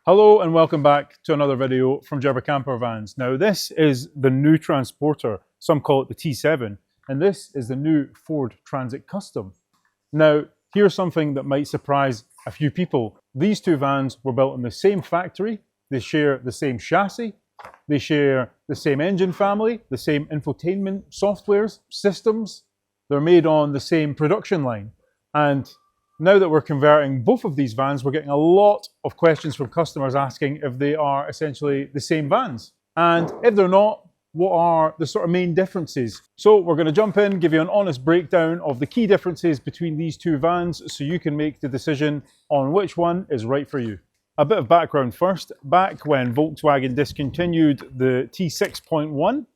Hello and welcome back to another video from Campervans. Now this is the new Transporter, some call it the T7, and this is the new Ford Transit Custom. Now here's something that might surprise a few people. These two vans were built in the same factory, they share the same chassis, they share the same engine family, the same infotainment softwares, systems, they're made on the same production line. And now that we're converting both of these vans, we're getting a lot of questions from customers asking if they are essentially the same vans. And if they're not, what are the sort of main differences? So we're going to jump in, give you an honest breakdown of the key differences between these two vans so you can make the decision on which one is right for you. A bit of background first. Back when Volkswagen discontinued the T6.1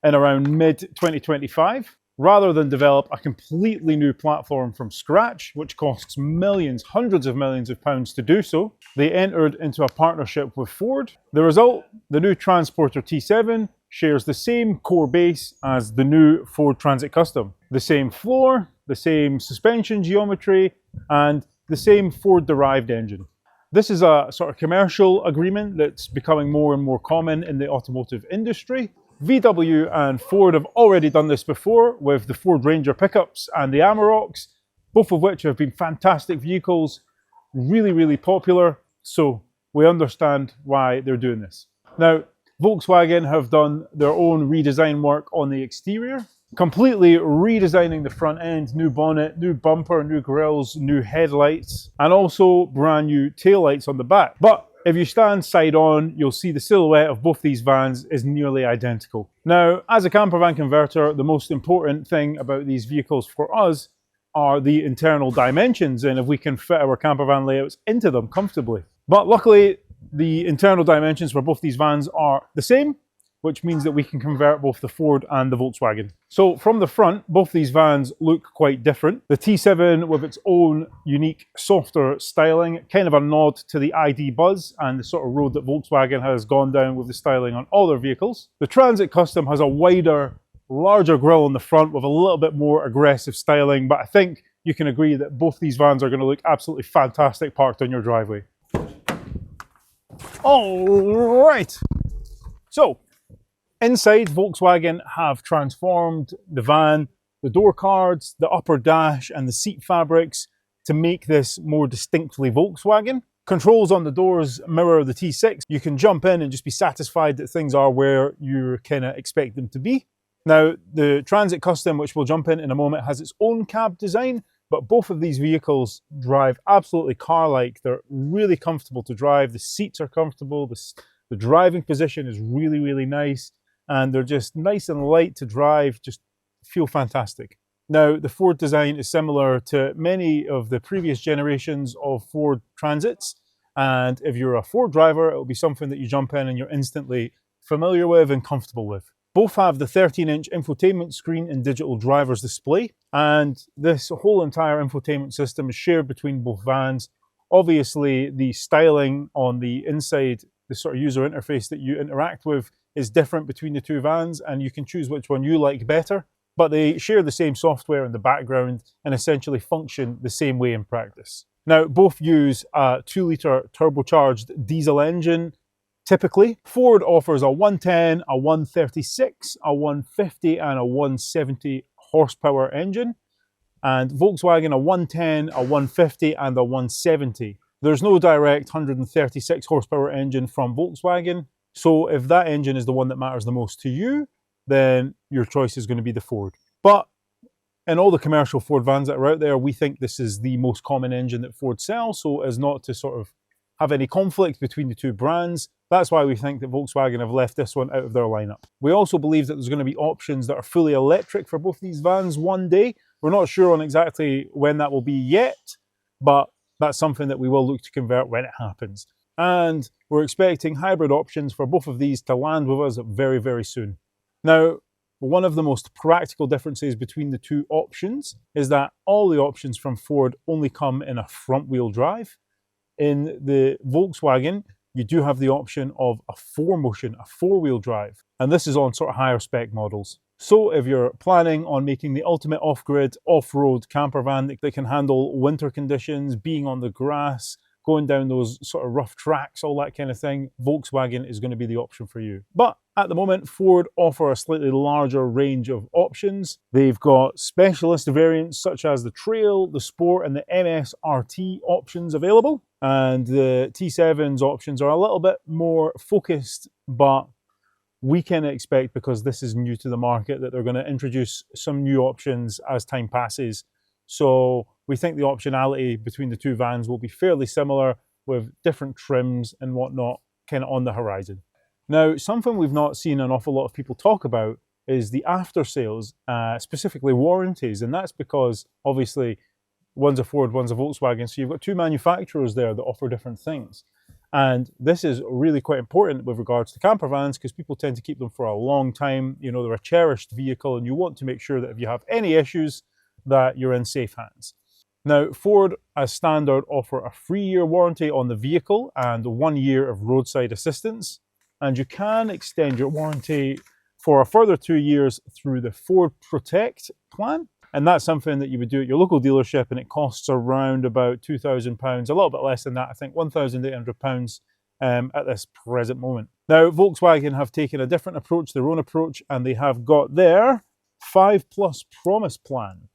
in around mid-2025, rather than develop a completely new platform from scratch, which costs millions, hundreds of millions of pounds to do so, they entered into a partnership with Ford. The result, the new Transporter T7 shares the same core base as the new Ford Transit Custom. The same floor, the same suspension geometry, and the same Ford-derived engine. This is a sort of commercial agreement that's becoming more and more common in the automotive industry. VW and Ford have already done this before with the Ford Ranger pickups and the Amaroks, both of which have been fantastic vehicles, really popular, so we understand why they're doing this. Now, Volkswagen have done their own redesign work on the exterior, completely redesigning the front end, new bonnet, new bumper, new grills, new headlights, and also brand new taillights on the back. But if you stand side on, you'll see the silhouette of both these vans is nearly identical. Now, as a campervan converter, the most important thing about these vehicles for us are the internal dimensions and if we can fit our campervan layouts into them comfortably. But luckily, the internal dimensions for both these vans are the same, which means that we can convert both the Ford and the Volkswagen. So from the front, both these vans look quite different. The T7 with its own unique, softer styling, kind of a nod to the ID Buzz and the sort of road that Volkswagen has gone down with the styling on all their vehicles. The Transit Custom has a wider, larger grille on the front with a little bit more aggressive styling, but I think you can agree that both these vans are going to look absolutely fantastic parked on your driveway. All right. So, inside, Volkswagen have transformed the van, the door cards, the upper dash and the seat fabrics to make this more distinctly Volkswagen. Controls on the doors mirror the T6. You can jump in and just be satisfied that things are where you kind of expect them to be. Now, the Transit Custom, which we'll jump in a moment, has its own cab design, but both of these vehicles drive absolutely car-like. They're really comfortable to drive. The seats are comfortable. The driving position is really nice. And they're just nice and light to drive, just feel fantastic. Now, the Ford design is similar to many of the previous generations of Ford Transits. And if you're a Ford driver, it'll be something that you jump in and you're instantly familiar with and comfortable with. Both have the 13-inch infotainment screen and digital driver's display. And this whole entire infotainment system is shared between both vans. Obviously, the styling on the inside, the sort of user interface that you interact with, is different between the two vans, and you can choose which one you like better, but they share the same software in the background and essentially function the same way in practice. Now, both use a 2-litre turbocharged diesel engine. Typically, Ford offers a 110, a 136, a 150 and a 170 horsepower engine, and Volkswagen a 110, a 150 and a 170. There's no direct 136 horsepower engine from Volkswagen. So if that engine is the one that matters the most to you, then your choice is going to be the Ford. But in all the commercial Ford vans that are out there, we think this is the most common engine that Ford sells, so as not to sort of have any conflict between the two brands. That's why we think that Volkswagen have left this one out of their lineup. We also believe that there's going to be options that are fully electric for both these vans one day. We're not sure on exactly when that will be yet, but that's something that we will look to convert when it happens. And we're expecting hybrid options for both of these to land with us very soon. Now, one of the most practical differences between the two options is that all the options from Ford only come in a front-wheel drive. In the Volkswagen, you do have the option of a 4Motion, a 4-wheel drive, and this is on sort of higher spec models. So if you're planning on making the ultimate off-grid, off-road camper van that can handle winter conditions, being on the grass, going down those sort of rough tracks, all that kind of thing, Volkswagen is going to be the option for you. But at the moment, Ford offer a slightly larger range of options. They've got specialist variants such as the Trail, the Sport, and the MS-RT options available. And the T7's options are a little bit more focused, but we can expect, because this is new to the market, that they're going to introduce some new options as time passes. So we think the optionality between the two vans will be fairly similar, with different trims and whatnot kind of on the horizon. Now, something we've not seen an awful lot of people talk about is the after sales, specifically warranties. And that's because obviously one's a Ford, one's a Volkswagen. So you've got two manufacturers there that offer different things. And this is really quite important with regards to camper vans, because people tend to keep them for a long time. You know, they're a cherished vehicle, and you want to make sure that if you have any issues, that you're in safe hands. Now, Ford, as standard, offer a 3-year warranty on the vehicle and 1 year of roadside assistance. And you can extend your warranty for a further 2 years through the Ford Protect plan. And that's something that you would do at your local dealership, and it costs around about £2,000, a little bit less than that, I think £1,800 at this present moment. Now, Volkswagen have taken a different approach, their own approach, and they have got their 5+ Promise plan.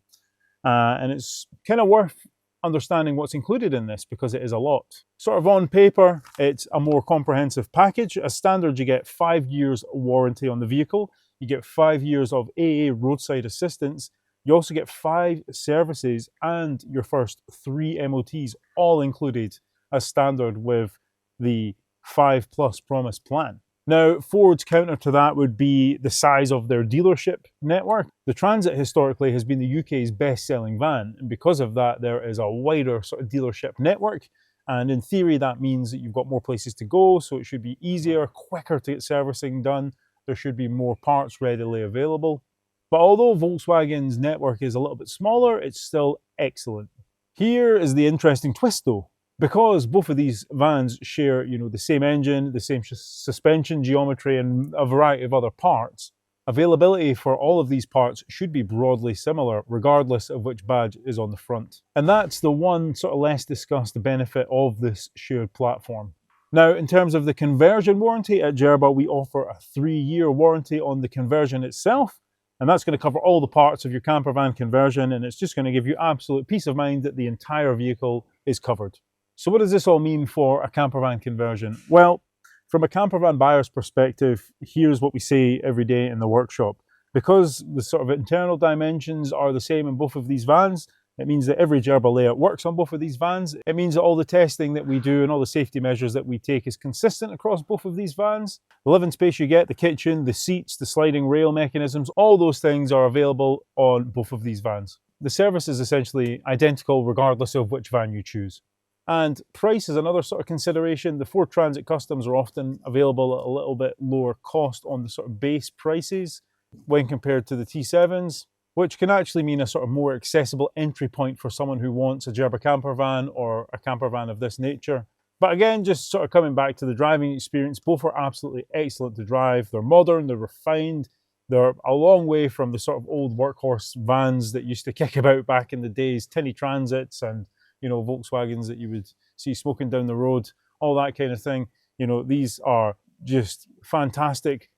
And it's kind of worth understanding what's included in this, because it is a lot. Sort of on paper, it's a more comprehensive package. As standard, you get 5 years warranty on the vehicle. You get 5 years of AA roadside assistance. You also get 5 services and your first 3 MOTs, all included as standard with the 5+ Promise plan. Now, Ford's counter to that would be the size of their dealership network. The Transit historically has been the UK's best-selling van, and because of that, there is a wider sort of dealership network. And in theory, that means that you've got more places to go, so it should be easier, quicker to get servicing done. There should be more parts readily available. But although Volkswagen's network is a little bit smaller, it's still excellent. Here is the interesting twist though. Because both of these vans share, you know, the same engine, the same suspension geometry, and a variety of other parts, availability for all of these parts should be broadly similar, regardless of which badge is on the front. And that's the one sort of less discussed benefit of this shared platform. Now, in terms of the conversion warranty, at Gerber we offer a 3-year warranty on the conversion itself. And that's going to cover all the parts of your camper van conversion, and it's just going to give you absolute peace of mind that the entire vehicle is covered. So what does this all mean for a camper van conversion? Well, from a camper van buyer's perspective, here's what we say every day in the workshop. Because the sort of internal dimensions are the same in both of these vans, it means that every Gerber layout works on both of these vans. It means that all the testing that we do and all the safety measures that we take is consistent across both of these vans. The living space you get, the kitchen, the seats, the sliding rail mechanisms, all those things are available on both of these vans. The service is essentially identical regardless of which van you choose. And price is another sort of consideration. The Ford Transit Customs are often available at a little bit lower cost on the sort of base prices when compared to the T7s, which can actually mean a sort of more accessible entry point for someone who wants a Gerber camper van or a camper van of this nature. But again, just sort of coming back to the driving experience, both are absolutely excellent to drive. They're modern, they're refined, they're a long way from the sort of old workhorse vans that used to kick about back in the days, tinny Transits and, you know, Volkswagens that you would see smoking down the road, all that kind of thing. You know, these are just fantastic.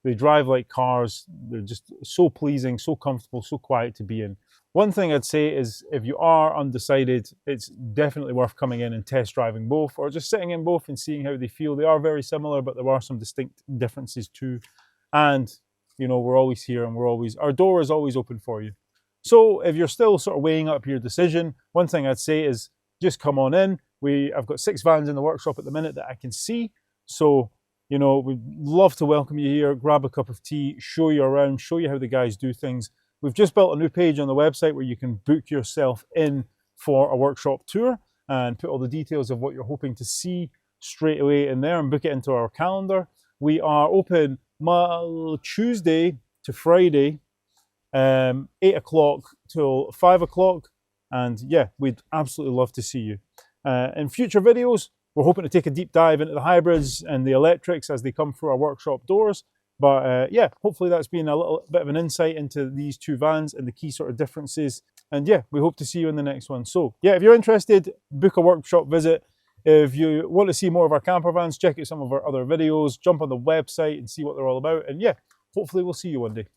They drive like cars. They're just so pleasing, so comfortable, so quiet to be in. One thing I'd say is if you are undecided, it's definitely worth coming in and test driving both, or just sitting in both and seeing how they feel. They are very similar, but there are some distinct differences too. And, you know, we're always here, and our door is always open for you. So if you're still sort of weighing up your decision, one thing I'd say is just come on in. I've got 6 vans in the workshop at the minute that I can see. So, you know, we'd love to welcome you here, grab a cup of tea, show you around, show you how the guys do things. We've just built a new page on the website where you can book yourself in for a workshop tour and put all the details of what you're hoping to see straight away in there and book it into our calendar. We are open Tuesday to Friday, 8 o'clock till 5 o'clock. And yeah, we'd absolutely love to see you. In future videos, we're hoping to take a deep dive into the hybrids and the electrics as they come through our workshop doors. But yeah, hopefully that's been a little bit of an insight into these two vans and the key sort of differences. And yeah, we hope to see you in the next one. So yeah, if you're interested, book a workshop visit. If you want to see more of our camper vans, check out some of our other videos, jump on the website and see what they're all about. And yeah, hopefully we'll see you one day.